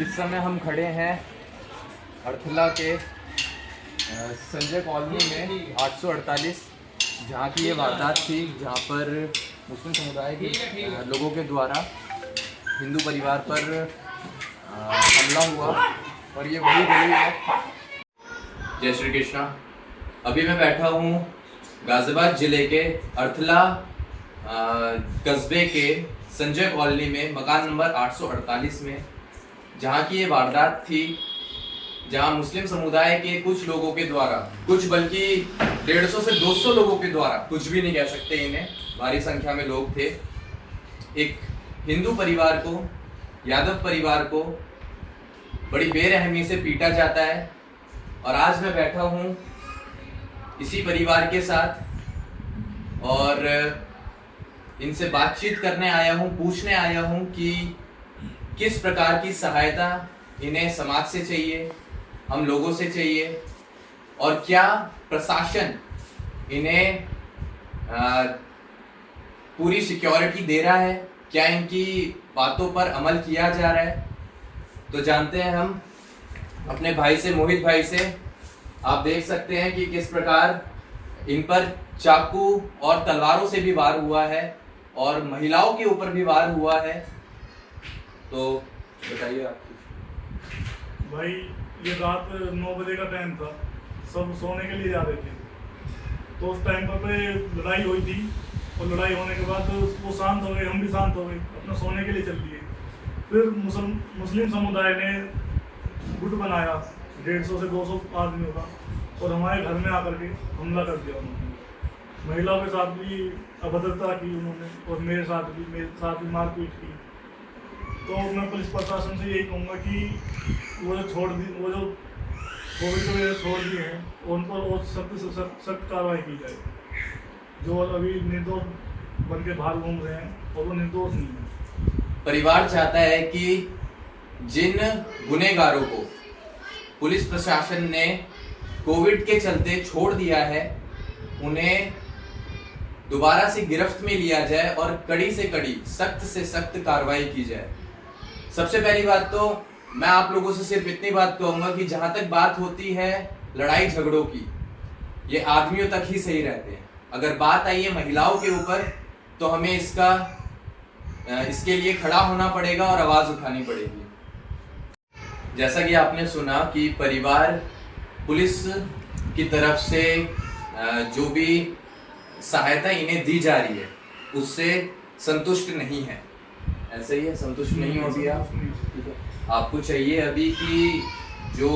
इस समय हम खड़े हैं अर्थला के संजय कॉलोनी में 848, जहाँ की ये वारदात थी, जहाँ पर मुस्लिम समुदाय के लोगों के द्वारा हिंदू परिवार पर हमला हुआ और ये वही गली है। जय श्री कृष्णा। अभी मैं बैठा हूँ गाजियाबाद जिले के अर्थला कस्बे के संजय कॉलोनी में, मकान नंबर 848 में, जहाँ की ये वारदात थी, जहाँ मुस्लिम समुदाय के कुछ लोगों के द्वारा, कुछ बल्कि 150 से 200 लोगों के द्वारा, कुछ भी नहीं कह सकते इन्हें, भारी संख्या में लोग थे, एक हिंदू परिवार को, यादव परिवार को बड़ी बेरहमी से पीटा जाता है। और आज मैं बैठा हूँ इसी परिवार के साथ और इनसे बातचीत करने आया हूँ, पूछने आया हूँ कि किस प्रकार की सहायता इन्हें समाज से चाहिए, हम लोगों से चाहिए, और क्या प्रशासन इन्हें पूरी सिक्योरिटी दे रहा है, क्या इनकी बातों पर अमल किया जा रहा है। तो जानते हैं हम अपने भाई से, मोहित भाई से। आप देख सकते हैं कि किस प्रकार इन पर चाकू और तलवारों से भी वार हुआ है और महिलाओं के ऊपर भी वार हुआ है। तो बताइए आप। भाई ये रात 9 बजे का टाइम था, सब सोने के लिए जा रहे थे, तो उस टाइम पर लड़ाई हुई थी और लड़ाई होने के बाद वो शांत हो गए, हम भी शांत हो गए, अपना सोने के लिए चल दिए। फिर मुस्लिम समुदाय ने गुट बनाया 150 से 200 आदमियों का और हमारे घर में आकर के हमला कर दिया उन्होंने। महिलाओं के साथ भी अभद्रता की उन्होंने और मेरे साथ भी मारपीट की। तो मैं पुलिस प्रशासन से यही कहूँगा कि वो जो कोविड की वजह छोड़ दिए हैं, उन पर और सख्त से सख्त कार्रवाई की जाए। जो अभी निर्दोष बन के बाहर घूम रहे हैं और वो निर्दोष नहीं है। परिवार चाहता है कि जिन गुनहगारों को पुलिस प्रशासन ने कोविड के चलते छोड़ दिया है, उन्हें दोबारा से गिरफ्त में लिया जाए और कड़ी से कड़ी, सख्त से सख्त कार्रवाई की जाए। सबसे पहली बात तो मैं आप लोगों से सिर्फ इतनी बात कहूंगा कि जहां तक बात होती है लड़ाई झगड़ों की, ये आदमियों तक ही सही रहते हैं। अगर बात आई है महिलाओं के ऊपर, तो हमें इसके लिए खड़ा होना पड़ेगा और आवाज उठानी पड़ेगी। जैसा कि आपने सुना कि परिवार पुलिस की तरफ से जो भी सहायता इन्हें दी जा रही है उससे संतुष्ट नहीं है। ऐसा ही है, संतुष्ट नहीं हो भी आप? आपको चाहिए अभी कि जो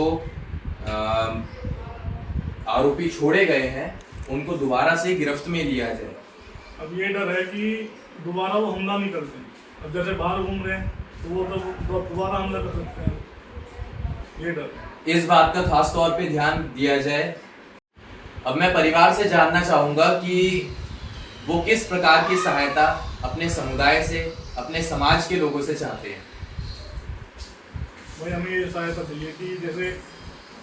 आरोपी छोड़े गए हैं उनको दोबारा से गिरफ्त में लिया जाए। अब ये डर है कि दोबारा वो हमला नहीं करते। अब जैसे बाहर घूम रहे हैं तो वो तो दोबारा हमला कर सकते हैं, ये डर। इस बात का खास तौर पे ध्यान दिया जाए। अब मैं परिवार से जानना चाहूंगा कि वो किस प्रकार की सहायता अपने समुदाय से, अपने समाज के लोगों से चाहते हैं। भाई हमें ये सहायता चाहिए कि जैसे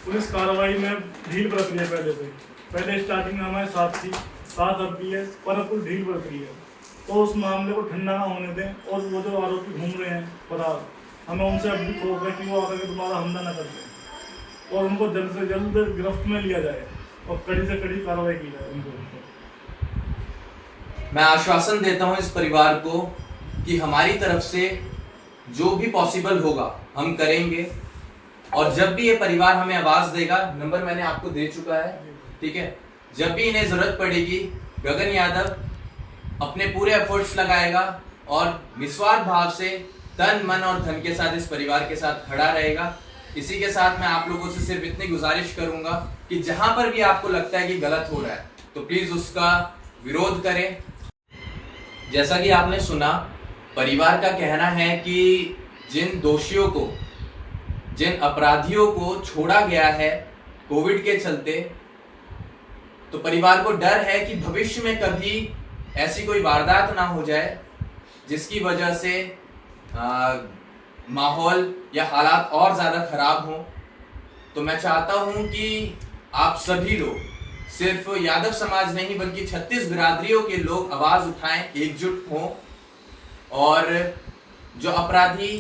पुलिस कार्रवाई में ढील बरत रही है। पहले स्टार्टिंग में हमारे साथ थी, साथ अब भी है, पर अब कुछ ढील बरत रही है। तो उस मामले को ठंडा ना होने दें और वो जो आरोपी घूम रहे हैं फरार, हमें उनसे अब भी खौफ है कि वो आकर के दोबारा हमला ना कर दें और उनको जल्द से जल्द गिरफ्त में लिया जाए और कड़ी से कड़ी कार्रवाई की जाए उनको। मैं आश्वासन देता हूं इस परिवार को कि हमारी तरफ से जो भी पॉसिबल होगा हम करेंगे। और जब भी ये परिवार हमें आवाज देगा, नंबर मैंने आपको दे चुका है, ठीक है, जब भी इन्हें जरूरत पड़ेगी, गगन यादव अपने पूरे एफर्ट्स लगाएगा और निस्वार्थ भाव से तन मन और धन के साथ इस परिवार के साथ खड़ा रहेगा। इसी के साथ मैं आप लोगों से सिर्फ इतनी गुजारिश करूंगा कि जहां पर भी आपको लगता है कि गलत हो रहा है तो प्लीज उसका विरोध करें। जैसा कि आपने सुना, परिवार का कहना है कि जिन दोषियों को, जिन अपराधियों को छोड़ा गया है कोविड के चलते, तो परिवार को डर है कि भविष्य में कभी ऐसी कोई वारदात ना हो जाए जिसकी वजह से माहौल या हालात और ज़्यादा खराब हों। तो मैं चाहता हूं कि आप सभी लोग, सिर्फ यादव समाज नहीं बल्कि 36 बिरादरियों के लोग आवाज़ उठाएं, एकजुट हों और जो अपराधी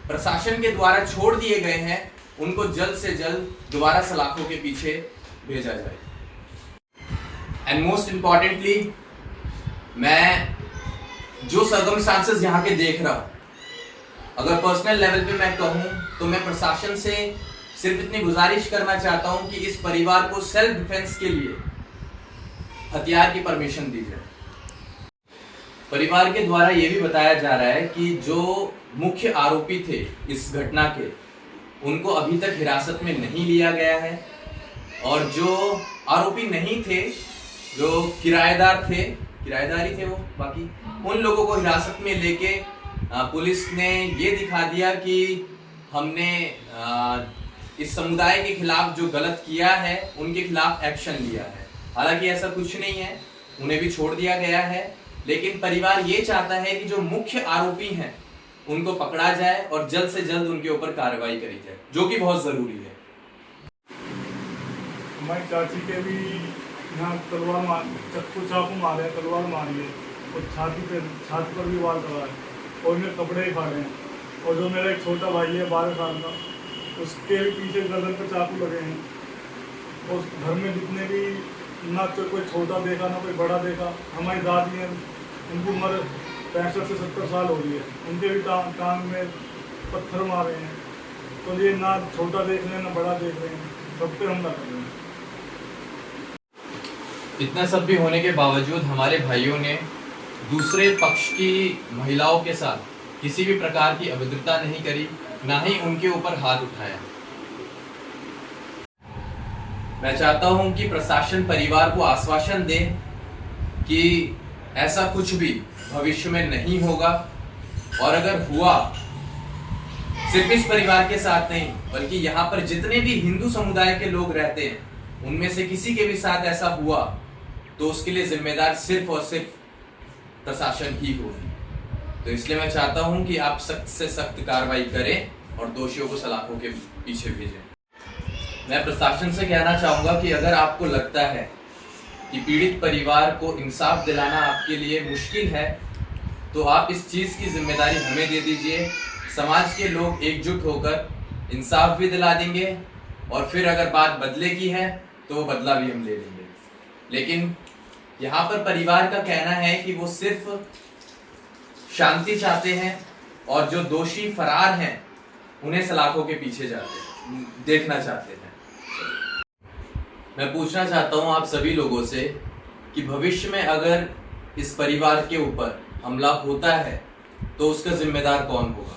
प्रशासन के द्वारा छोड़ दिए गए हैं उनको जल्द से जल्द दोबारा सलाखों के पीछे भेजा जाए। एंड मोस्ट इंपॉर्टेंटली, मैं जो सर्कमस्टांसेस यहाँ के देख रहा हूँ, अगर पर्सनल लेवल पे मैं कहूँ तो मैं प्रशासन से सिर्फ इतनी गुजारिश करना चाहता हूँ कि इस परिवार को सेल्फ डिफेंस के लिए हथियार की परमिशन दी जाए। परिवार के द्वारा यह भी बताया जा रहा है कि जो मुख्य आरोपी थे इस घटना के, उनको अभी तक हिरासत में नहीं लिया गया है, और जो आरोपी नहीं थे, जो किराएदार ही थे वो, बाकी उन लोगों को हिरासत में लेके पुलिस ने ये दिखा दिया कि हमने इस समुदाय के खिलाफ जो गलत किया है उनके खिलाफ एक्शन लिया है। हालांकि ऐसा कुछ नहीं है, उन्हें भी छोड़ दिया गया है, लेकिन परिवार ये चाहता है कि जो मुख्य आरोपी हैं उनको पकड़ा जाए और जल्द से जल्द उनके ऊपर कार्रवाई करी जाए, जो कि बहुत जरूरी है। हमारी चाची के भी यहाँ चाकू मारे, तलवार मारी है, और छाती पर भी वार करा है, और मेरे कपड़े ही फाड़े हैं। और जो मेरा एक छोटा भाई है 12 साल का, उसके भी पीछे गर्दन पर चाकू लगे हैं। और घर में जितने भी, ना तो कोई छोटा देखा ना कोई बड़ा देखा। हमारी दादी हैं, उनकी उम्र 65 से 70 साल हो रही है, उनके भी टांग में पत्थर मारे हैं। तो ये ना छोटा देख रहे हैं ना बड़ा देख रहे हैं, सब पे हमला कर रहे हैं। इतना सब भी होने के बावजूद हमारे भाइयों ने दूसरे पक्ष की महिलाओं के साथ किसी भी प्रकार की अभद्रता नहीं करी, ना ही उनके ऊपर हाथ उठाया। मैं चाहता हूं कि प्रशासन परिवार को आश्वासन दे कि ऐसा कुछ भी भविष्य में नहीं होगा, और अगर हुआ, सिर्फ इस परिवार के साथ नहीं बल्कि यहाँ पर जितने भी हिंदू समुदाय के लोग रहते हैं उनमें से किसी के भी साथ ऐसा हुआ तो उसके लिए जिम्मेदार सिर्फ और सिर्फ प्रशासन ही होगी। तो इसलिए मैं चाहता हूं कि आप सख्त से सख्त कार्रवाई करें और दोषियों को सलाखों के पीछे भेजें। मैं प्रशासन से कहना चाहूंगा कि अगर आपको लगता है कि पीड़ित परिवार को इंसाफ दिलाना आपके लिए मुश्किल है, तो आप इस चीज की जिम्मेदारी हमें दे दीजिए। समाज के लोग एकजुट होकर इंसाफ भी दिला देंगे, और फिर अगर बात बदले की है तो वो बदला भी हम ले लेंगे। लेकिन यहाँ पर परिवार का कहना है कि वो सिर्फ शांति चाहते हैं, और जो दोषी फरार हैं उन्हें सलाखों के पीछे देखना चाहते हैं। मैं पूछना चाहता हूँ आप सभी लोगों से कि भविष्य में अगर इस परिवार के ऊपर हमला होता है तो उसका जिम्मेदार कौन होगा?